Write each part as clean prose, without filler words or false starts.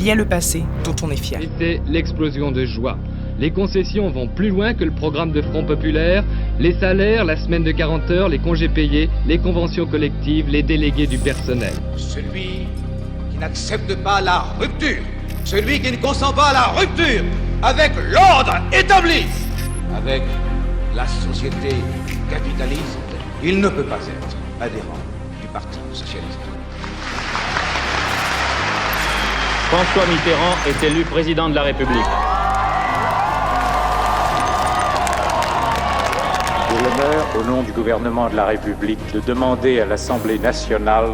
y a le passé dont on est fier. C'était l'explosion de joie. Les concessions vont plus loin que le programme de Front Populaire, les salaires, la semaine de 40 heures, les congés payés, les conventions collectives, les délégués du personnel. Celui qui n'accepte pas la rupture, celui qui ne consent pas à la rupture avec l'ordre établi, avec la société capitaliste, il ne peut pas être adhérent du Parti socialiste. François Mitterrand est élu président de la République. J'ai l'honneur, au nom du gouvernement de la République, de demander à l'Assemblée nationale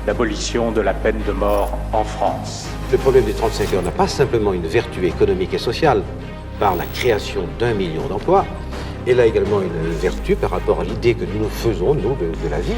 l'abolition de la peine de mort en France. Le problème des 35 heures n'a pas simplement une vertu économique et sociale par la création d'1 million d'emplois, elle a également une vertu par rapport à l'idée que nous nous faisons, nous, de la vie,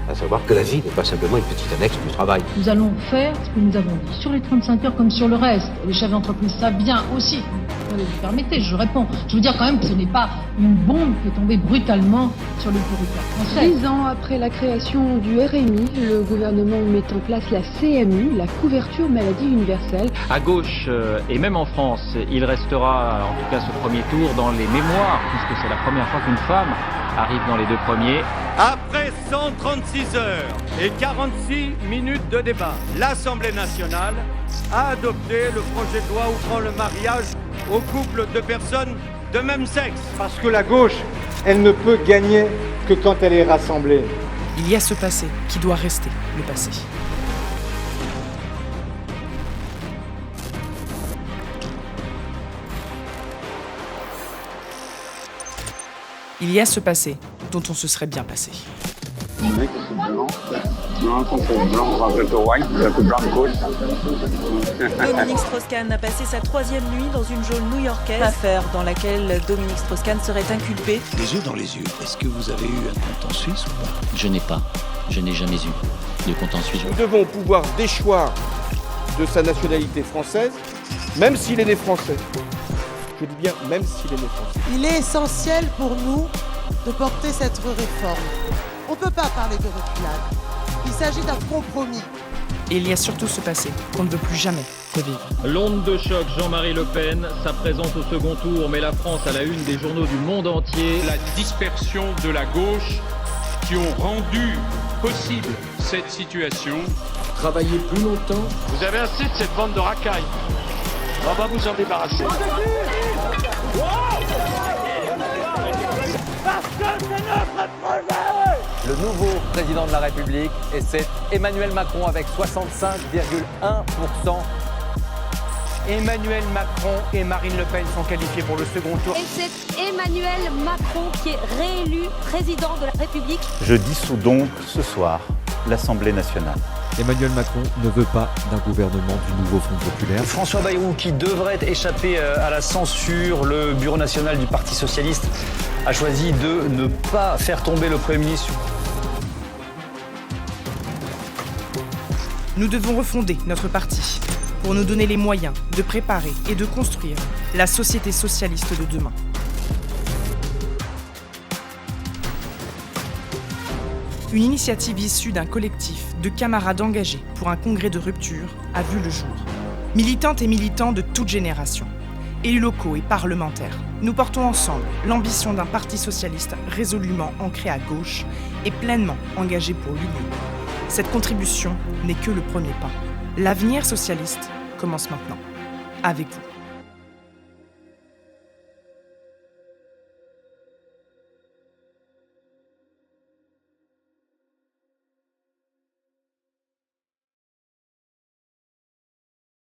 à savoir que la vie n'est pas simplement une petite annexe du travail. Nous allons faire ce que nous avons dit sur les 35 heures comme sur le reste. Les chefs d'entreprise savent bien aussi. Vous permettez, je réponds. Je veux dire quand même que ce n'est pas une bombe qui est tombée brutalement sur le territoire français. 10 ans après la création du RMI, le gouvernement met en place la CMU, la couverture maladie universelle. À gauche, et même en France, il restera, en tout cas ce premier tour, dans les mémoires, puisque c'est la première fois qu'une femme arrive dans les 2 premiers. Après 136 heures et 46 minutes de débat, l'Assemblée nationale a adopté le projet de loi ouvrant le mariage aux couples de personnes de même sexe. Parce que la gauche, elle ne peut gagner que quand elle est rassemblée. Il y a ce passé qui doit rester le passé. Il y a ce passé dont on se serait bien passé. Dominique Strauss-Kahn a passé sa 3e nuit dans une geôle new-yorkaise, affaire dans laquelle Dominique Strauss-Kahn serait inculpé. Des yeux dans les yeux, est-ce que vous avez eu un compte en Suisse ou pas? Je n'ai jamais eu de compte en Suisse. Nous devons pouvoir déchoir de sa nationalité française, même s'il est né français. Je dis bien, même s'il est né français. Il est essentiel pour nous de porter cette réforme. On ne peut pas parler de reculade. Il s'agit d'un compromis. Et il y a surtout ce passé qu'on ne veut plus jamais revivre. L'onde de choc Jean-Marie Le Pen, sa présence au second tour met la France à la une des journaux du monde entier. La dispersion de la gauche qui ont rendu possible cette situation. Travailler plus longtemps. Vous avez assez de cette bande de racailles. On va vous en débarrasser. Parce que c'est notre projet! Le nouveau président de la République, et c'est Emmanuel Macron avec 65,1%. Emmanuel Macron et Marine Le Pen sont qualifiés pour le second tour. Et c'est Emmanuel Macron qui est réélu président de la République. Je dissous donc ce soir l'Assemblée nationale. Emmanuel Macron ne veut pas d'un gouvernement du nouveau Front populaire. François Bayrou, qui devrait échapper à la censure, le Bureau national du Parti socialiste a choisi de ne pas faire tomber le Premier ministre. Nous devons refonder notre parti pour nous donner les moyens de préparer et de construire la société socialiste de demain. Une initiative issue d'un collectif de camarades engagés pour un congrès de rupture a vu le jour. Militantes et militants de toute génération, élus locaux et parlementaires, nous portons ensemble l'ambition d'un parti socialiste résolument ancré à gauche et pleinement engagé pour l'union. Cette contribution n'est que le premier pas. L'avenir socialiste commence maintenant, avec vous.